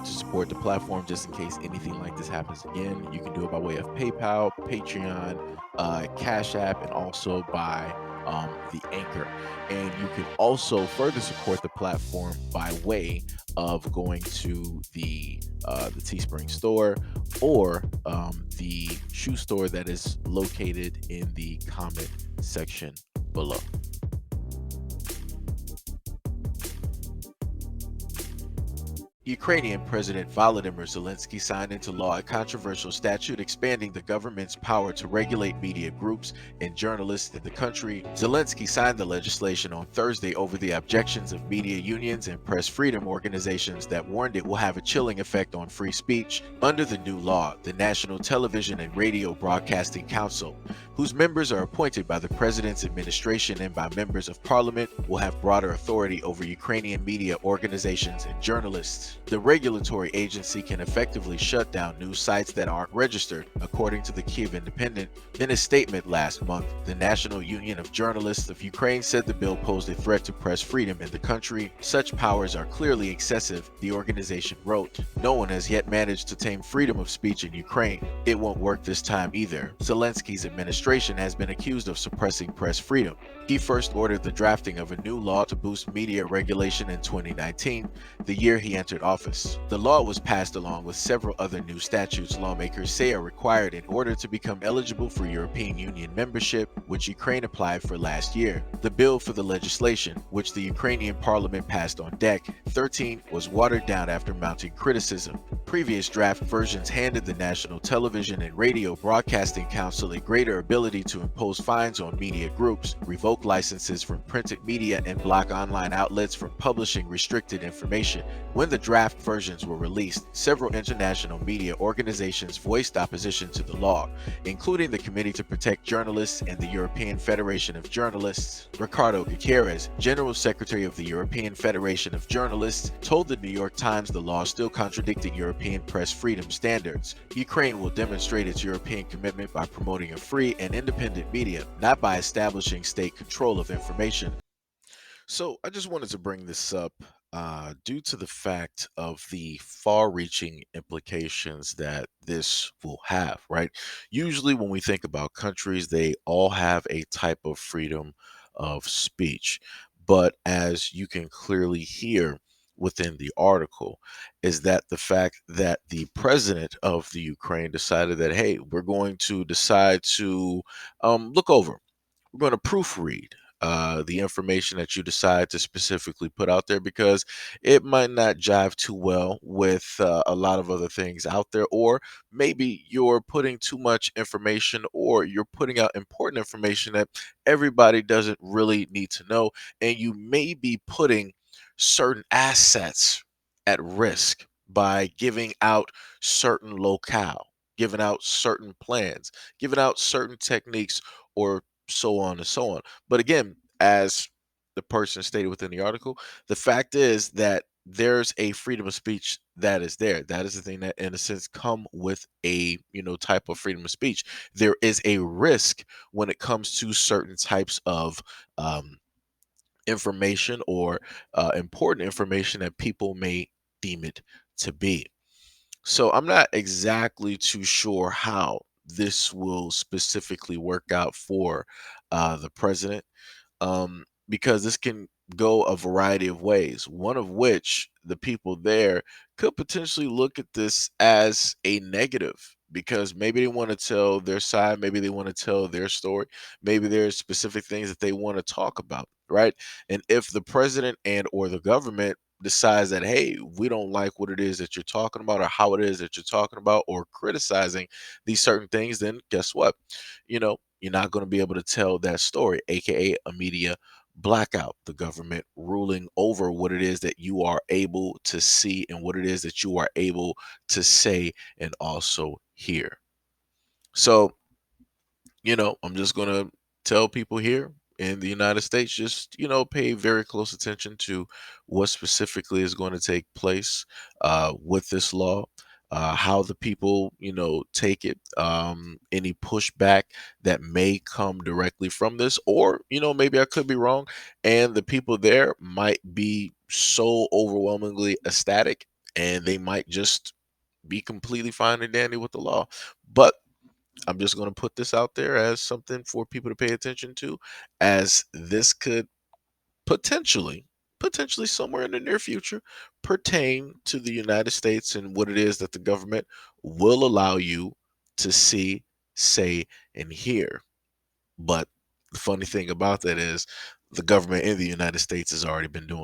to support the platform just in case anything like this happens again, you can do it by way of PayPal, Patreon, Cash App, and also by the Anchor. And you can also further support the platform by way of going to the Teespring store or the shoe store that is located in the comment section below. Ukrainian President Volodymyr Zelensky signed into law a controversial statute expanding the government's power to regulate media groups and journalists in the country. Zelensky signed the legislation on Thursday over the objections of media unions and press freedom organizations that warned it will have a chilling effect on free speech. Under the new law, the National Television and Radio Broadcasting Council, whose members are appointed by the president's administration and by members of parliament, will have broader authority over Ukrainian media organizations and journalists. The regulatory agency can effectively shut down news sites that aren't registered, according to the Kyiv Independent. In a statement last month, the National Union of Journalists of Ukraine said the bill posed a threat to press freedom in the country. Such powers are clearly excessive, the organization wrote. No one has yet managed to tame freedom of speech in Ukraine. It won't work this time either. Zelensky's administration has been accused of suppressing press freedom. He first ordered the drafting of a new law to boost media regulation in 2019, the year he entered office. The law was passed along with several other new statutes lawmakers say are required in order to become eligible for European Union membership, which Ukraine applied for last year. The bill for the legislation, which the Ukrainian parliament passed on Deck 13, was watered down after mounting criticism. Previous draft versions handed the National Television and Radio Broadcasting Council a greater ability to impose fines on media groups, revoke licenses from printed media, and block online outlets from publishing restricted information. When the draft versions were released, several international media organizations voiced opposition to the law, including the Committee to Protect Journalists and the European Federation of Journalists. Ricardo Gutierrez, General Secretary of the European Federation of Journalists, told the New York Times the law still contradicted European press freedom standards. Ukraine will demonstrate its European commitment by promoting a free and independent media, not by establishing state control of information. So I just wanted to bring this up due to the fact of the far-reaching implications that this will have, right? Usually when we think about countries, they all have a type of freedom of speech. But as you can clearly hear within the article, is that the fact that the president of the Ukraine decided that, hey, we're going to decide to look over, we're going to proofread the information that you decide to specifically put out there because it might not jive too well with a lot of other things out there, or maybe you're putting too much information or you're putting out important information that everybody doesn't really need to know, and you may be putting certain assets at risk by giving out certain locale, giving out certain plans, giving out certain techniques, or so on and so on. But again, as the person stated within the article, the fact is that there's a freedom of speech that is there. That is the thing that, in a sense, come with a type of freedom of speech. There is a risk when it comes to certain types of information or important information that people may deem it to be. So I'm not exactly too sure how this will specifically work out for the president, because this can go a variety of ways. One of which the people there could potentially look at this as a negative because maybe they want to tell their side, maybe they want to tell their story, maybe there's specific things that they want to talk about, right? And if the president and or the government decides that, hey, we don't like what it is that you're talking about or how it is that you're talking about or criticizing these certain things, then guess what? You're not going to be able to tell that story, aka a media blackout, the government ruling over what it is that you are able to see and what it is that you are able to say and also hear. So, I'm just going to tell people here in the United States, just, pay very close attention to what specifically is going to take place with this law. How the people, take it, any pushback that may come directly from this, or, maybe I could be wrong, and the people there might be so overwhelmingly ecstatic and they might just be completely fine and dandy with the law. But I'm just going to put this out there as something for people to pay attention to, as this could potentially somewhere in the near future pertain to the United States and what it is that the government will allow you to see, say, and hear. But the funny thing about that is the government in the United States has already been doing